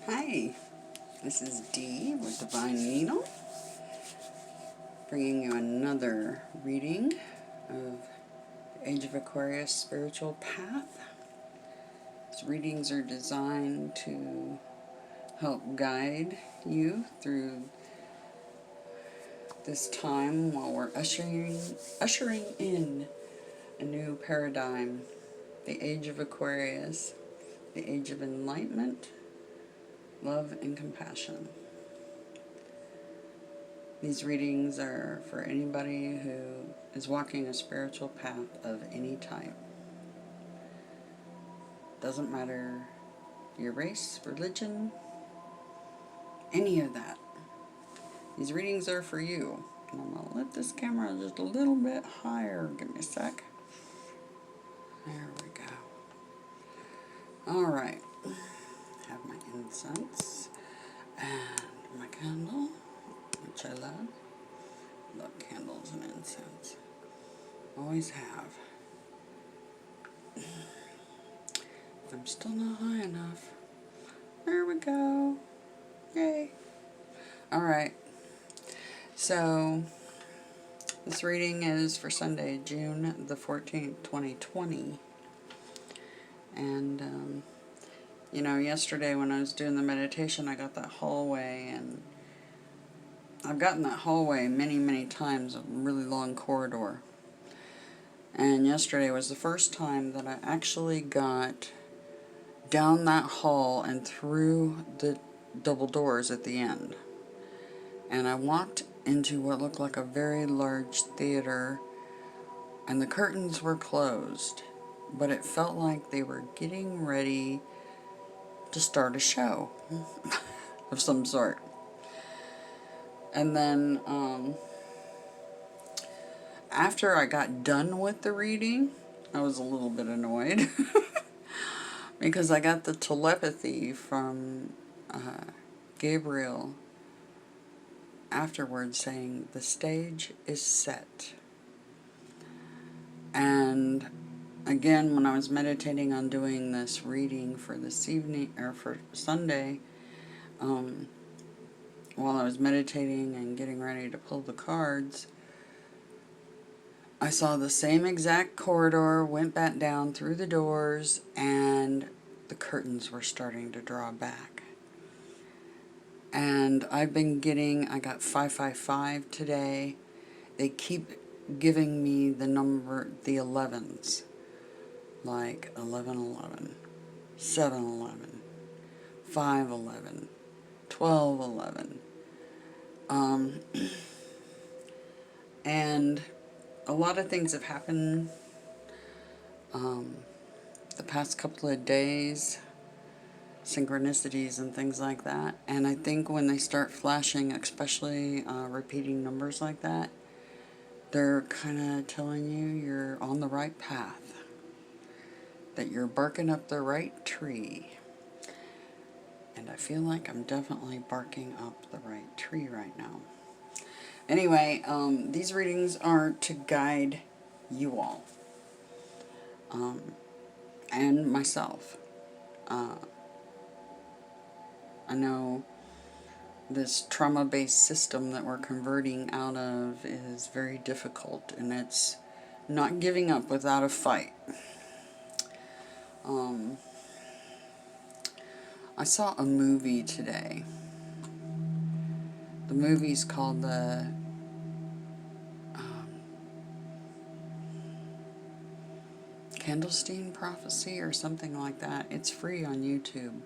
Hi, this is Dee with Divine Needle, bringing you another reading of Age of Aquarius Spiritual Path. These readings are designed to help guide you through this time while we're ushering in a new paradigm, the Age of Aquarius, the Age of Enlightenment, love and compassion. These readings are for anybody who is walking a spiritual path of any type. Doesn't matter your race, religion, any of that. These readings are for you. And I'm going to lift this camera just a little bit higher. Give me a sec. There we go. Alright. Have my incense and my candle, which I love. Love candles and incense. Always have. I'm still not high enough. There we go. Yay. Alright. So, this reading is for Sunday, June the 14th, 2020. And, you know, yesterday when I was doing the meditation, I got that hallway, and I've gotten that hallway many, many times, a really long corridor. And yesterday was the first time that I actually got down that hall and through the double doors at the end. And I walked into what looked like a very large theater, and the curtains were closed, but it felt like they were getting ready to start a show of some sort. And then after I got done with the reading, I was a little bit annoyed because I got the telepathy from Gabriel afterwards saying the stage is set. And again, when I was meditating on doing this reading for this evening, or for Sunday, while I was meditating and getting ready to pull the cards, I saw the same exact corridor, went back down through the doors, and the curtains were starting to draw back. And I've been getting, I got 555 today. They keep giving me the number, the 11s, like 1111, 711, 511, 1211. And a lot of things have happened the past couple of days, synchronicities and things like that. And I think when they start flashing, especially repeating numbers like that, they're kind of telling you you're on the right path, that you're barking up the right tree. And I feel like I'm definitely barking up the right tree right now. Anyway, these readings are to guide you all, and myself. I know this trauma-based system that we're converting out of is very difficult, and it's not giving up without a fight. I saw a movie today. The movie's called the Candlestein Prophecy or something like that. It's free on YouTube.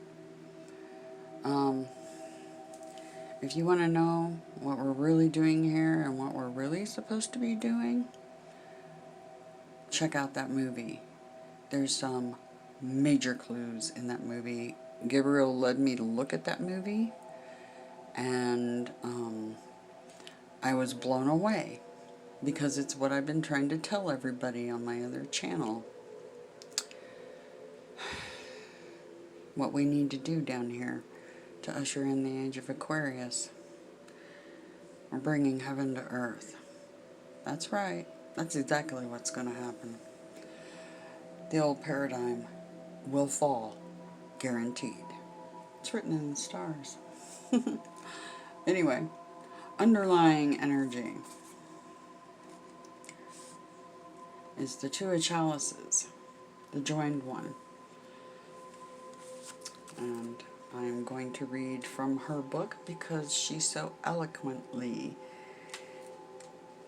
If you want to know what we're really doing here and what we're really supposed to be doing, check out that movie. There's some major clues in that movie. Gabriel led me to look at that movie, and I was blown away because it's what I've been trying to tell everybody on my other channel. What we need to do down here to usher in the Age of Aquarius. We're bringing heaven to earth. That's right. That's exactly what's going to happen. The old paradigm will fall, guaranteed. It's written in the stars. Anyway, underlying energy is the Two of Chalices, the joined one. And I'm going to read from her book because she so eloquently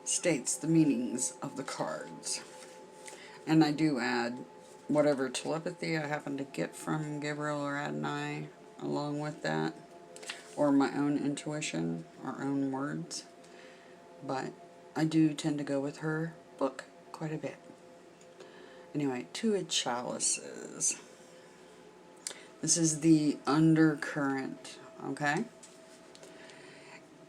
states the meanings of the cards. And I do add whatever telepathy I happen to get from Gabriel or Adonai along with that, or my own intuition or own words. But I do tend to go with her book quite a bit. Anyway, Two of Chalices. This is the undercurrent, okay?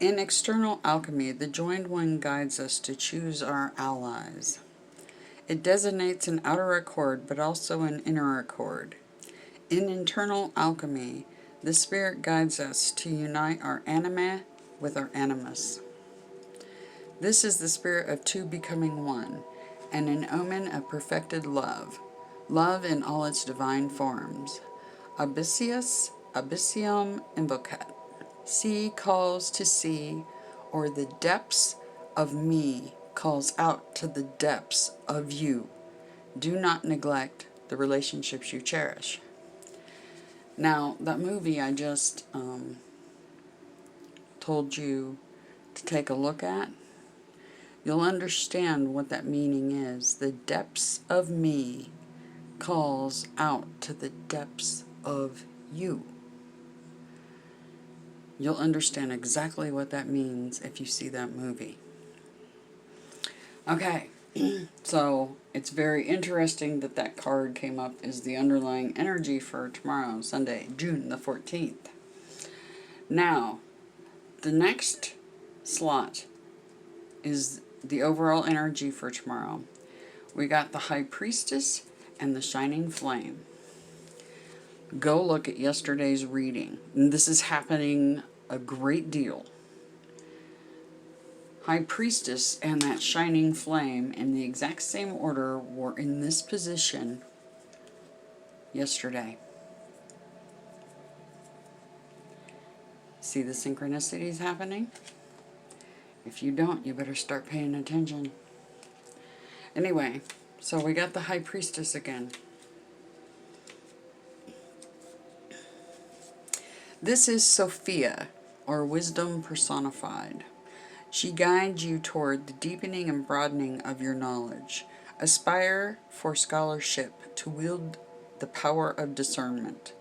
In external alchemy, the joined one guides us to choose our allies. It designates an outer accord, but also an inner accord. In internal alchemy, the spirit guides us to unite our anima with our animus. This is the spirit of two becoming one, and an omen of perfected love, love in all its divine forms. Abyssius, abyssium invocat. Sea calls to sea, or the depths of me calls out to the depths of you. Do not neglect the relationships you cherish. Now, that movie I just told you to take a look at, you'll understand what that meaning is. The depths of me calls out to the depths of you. You'll understand exactly what that means if you see that movie. Okay, so it's very interesting that that card came up as the underlying energy for tomorrow, Sunday, June the 14th. Now, the next slot is the overall energy for tomorrow. We got the High Priestess and the Shining Flame. Go look at yesterday's reading. And this is happening a great deal. High Priestess and that Shining Flame in the exact same order were in this position yesterday. See the synchronicities happening? If you don't, you better start paying attention. Anyway, so we got the High Priestess again. This is Sophia, or wisdom personified. She guides you toward the deepening and broadening of your knowledge. Aspire for scholarship to wield the power of discernment.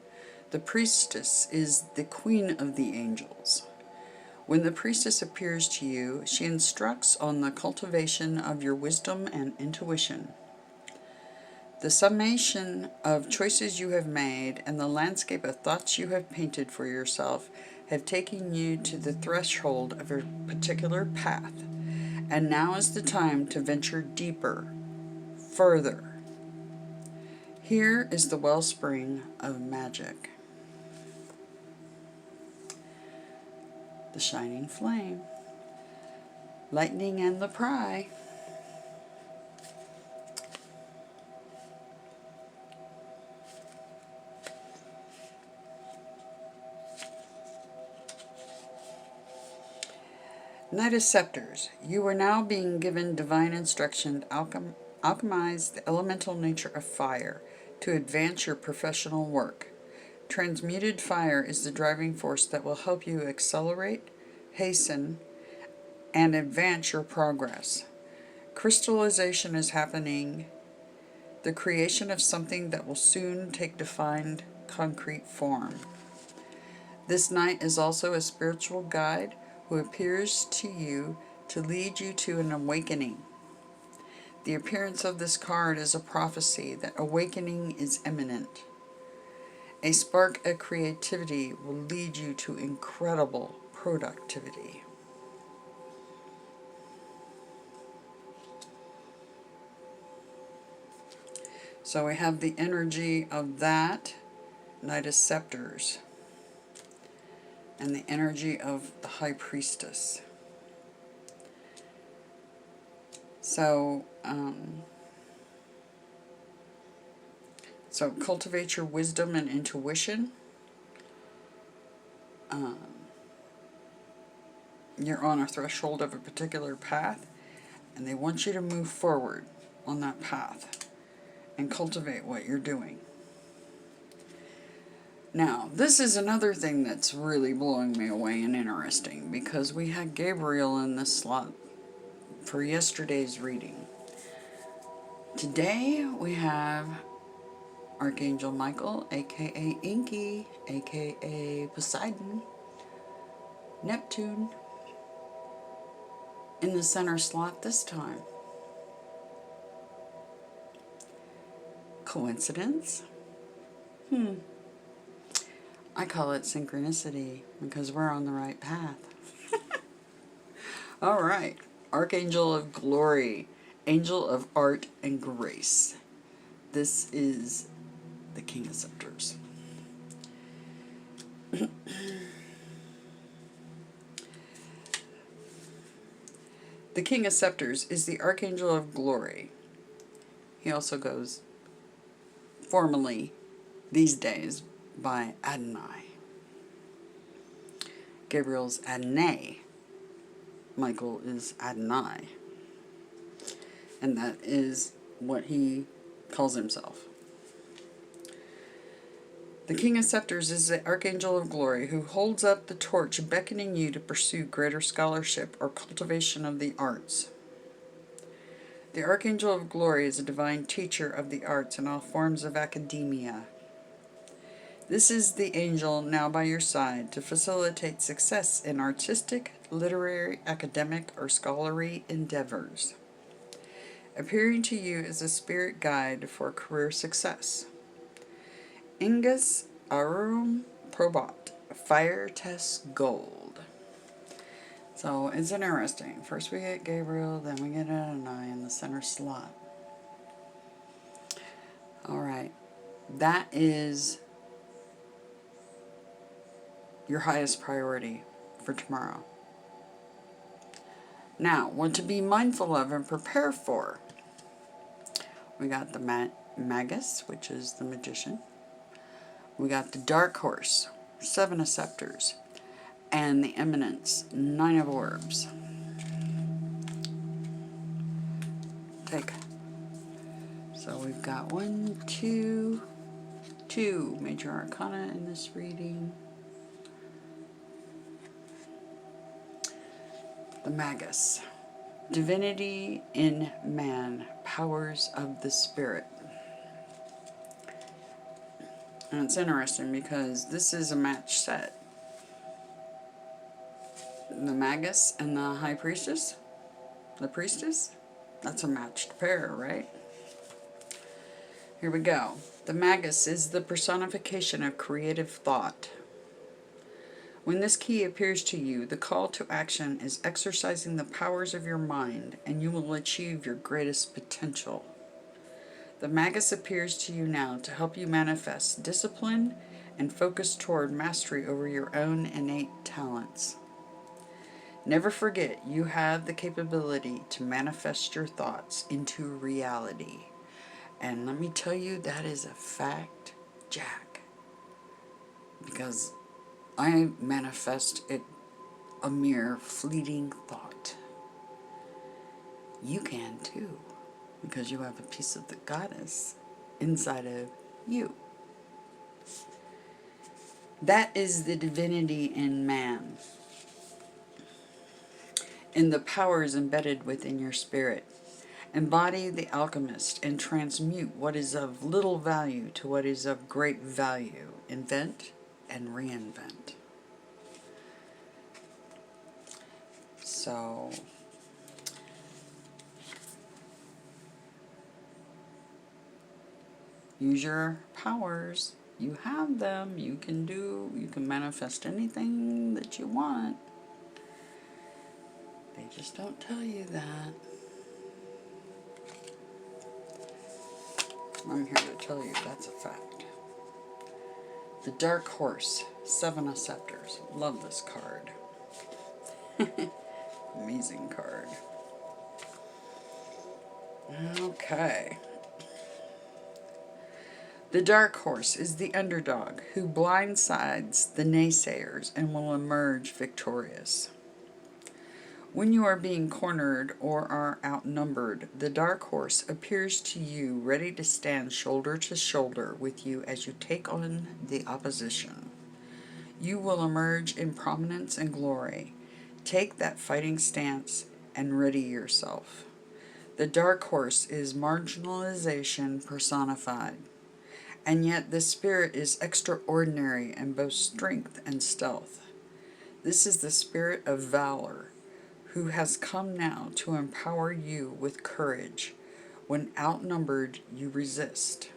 The priestess is the queen of the angels. When the priestess appears to you, she instructs on the cultivation of your wisdom and intuition. The summation of choices you have made and the landscape of thoughts you have painted for yourself have taken you to the threshold of a particular path, and now is the time to venture deeper, further. Here is the wellspring of magic. The Shining Flame, Lightning and the Pry. Knight of Scepters, you are now being given divine instruction to alchemize the elemental nature of fire to advance your professional work. Transmuted fire is the driving force that will help you accelerate, hasten, and advance your progress. Crystallization is happening, the creation of something that will soon take defined, concrete form. This knight is also a spiritual guide who appears to you to lead you to an awakening. The appearance of this card is a prophecy that awakening is imminent. A spark of creativity will lead you to incredible productivity. So we have the energy of that Knight of Scepters and the energy of the High Priestess. So cultivate your wisdom and intuition. You're on a threshold of a particular path, and they want you to move forward on that path and cultivate what you're doing. Now, this is another thing that's really blowing me away and interesting, because we had Gabriel in this slot for yesterday's reading. Today we have Archangel Michael, aka Inky, aka Poseidon, Neptune, in the center slot this time. Coincidence? I call it synchronicity, because we're on the right path. Alright, Archangel of Glory, Angel of Art and Grace. This is the King of Scepters. The King of Scepters is the Archangel of Glory. He also goes formally these days by Adonai. Gabriel's Adonai. Michael is Adonai. And that is what he calls himself. The King of Scepters is the Archangel of Glory, who holds up the torch, beckoning you to pursue greater scholarship or cultivation of the arts. The Archangel of Glory is a divine teacher of the arts and all forms of academia. This is the angel now by your side to facilitate success in artistic, literary, academic, or scholarly endeavors, appearing to you as a spirit guide for career success. Ingus Arum Probat, Fire Test Gold. So it's interesting. First we get Gabriel, then we get Adonai in the center slot. Alright, that is your highest priority for tomorrow. Now, what to be mindful of and prepare for. We got the Magus, which is the magician. We got the Dark Horse, 7 of Scepters. And the Eminence, 9 of Orbs. Take. So we've got 1, 2 major arcana in this reading. The Magus, divinity in man, powers of the spirit. And it's interesting because this is a match set. The Magus and the High Priestess, the Priestess, that's a matched pair, right? Here we go. The Magus is the personification of creative thought. When this key appears to you, the call to action is exercising the powers of your mind, and you will achieve your greatest potential. The Magus appears to you now to help you manifest discipline and focus toward mastery over your own innate talents. Never forget, you have the capability to manifest your thoughts into reality. And let me tell you, that is a fact, Jack. Because I manifest it a mere fleeting thought. You can too, because you have a piece of the goddess inside of you. That is the divinity in man, in the powers embedded within your spirit. Embody the alchemist and transmute what is of little value to what is of great value. Invent and reinvent. So use your powers. You have them. You can manifest anything that you want. They just don't tell you that. I'm here to tell you that's a fact. The Dark Horse, 7 of Scepters. Love this card. Amazing card. Okay. The dark horse is the underdog who blindsides the naysayers and will emerge victorious. When you are being cornered or are outnumbered, the dark horse appears to you ready to stand shoulder to shoulder with you as you take on the opposition. You will emerge in prominence and glory. Take that fighting stance and ready yourself. The dark horse is marginalization personified, and yet this spirit is extraordinary in both strength and stealth. This is the spirit of valor, who has come now to empower you with courage. When outnumbered, you resist.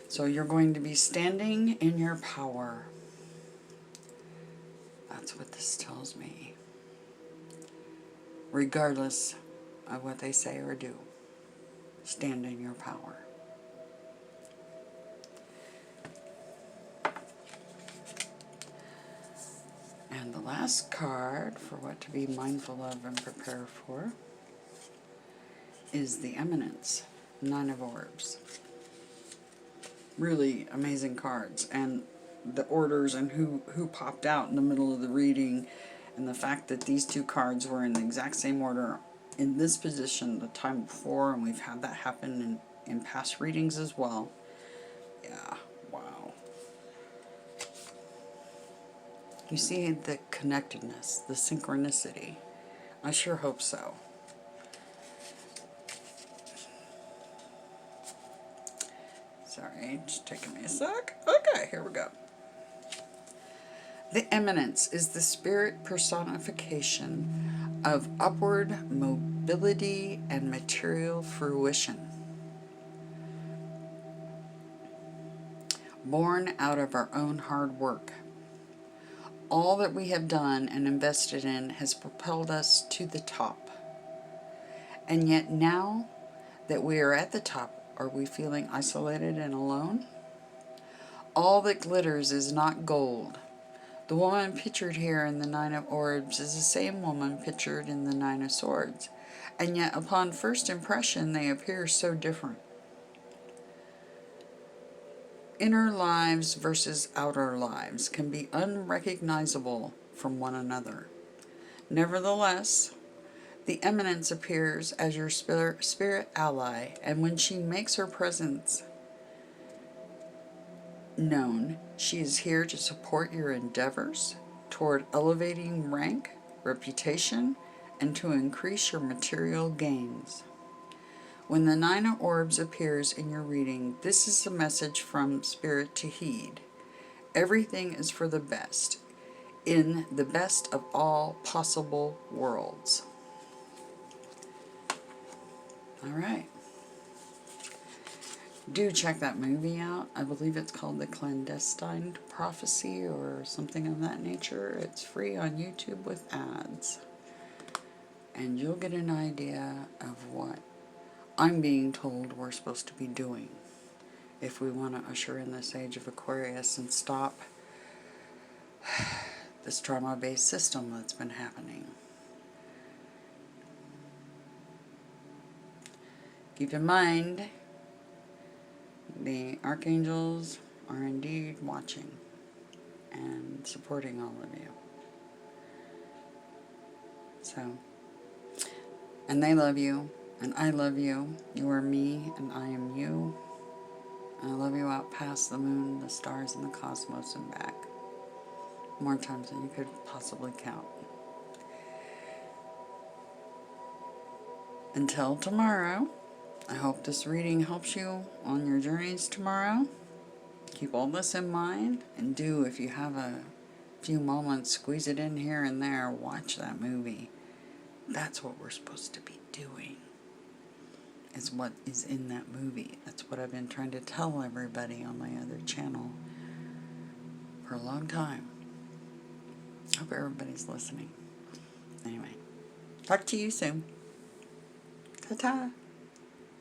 So you're going to be standing in your power. That's what this tells me. Regardless of what they say or do, stand in your power. And the last card for what to be mindful of and prepare for is the Eminence, Nine of Orbs. Really amazing cards, and the orders and who popped out in the middle of the reading, and the fact that these two cards were in the exact same order in this position the time before, and we've had that happen in past readings as well. Yeah, wow. You see the connectedness, the synchronicity. I sure hope so. Sorry, just taking me a sec. Okay, here we go. The Eminence is the spirit personification of upward mobility and material fruition. Born out of our own hard work. All that we have done and invested in has propelled us to the top. And yet now that we are at the top, are we feeling isolated and alone? All that glitters is not gold. The woman pictured here in the Nine of Orbs is the same woman pictured in the Nine of Swords, and yet upon first impression they appear so different. Inner lives versus outer lives can be unrecognizable from one another. Nevertheless, the Eminence appears as your spirit ally, and when she makes her presence known, she is here to support your endeavors toward elevating rank, reputation, and to increase your material gains. When the Nine of Orbs appears in your reading, this is a message from Spirit to heed. Everything is for the best, in the best of all possible worlds. Alright. Do check that movie out. I believe it's called The Clandestine Prophecy or something of that nature. It's free on YouTube with ads. And you'll get an idea of what I'm being told we're supposed to be doing if we want to usher in this age of Aquarius and stop this trauma-based system that's been happening. Keep in mind, the archangels are indeed watching and supporting all of you. So, and they love you, and I love you. You are me, and I am you. And I love you out past the moon, the stars, and the cosmos and back. More times than you could possibly count. Until tomorrow, I hope this reading helps you on your journeys tomorrow. Keep all this in mind, and do, if you have a few moments, squeeze it in here and there, watch that movie. That's what we're supposed to be doing, is what is in that movie. That's what I've been trying to tell everybody on my other channel for a long time. Hope everybody's listening. Anyway, talk to you soon. Ta-ta.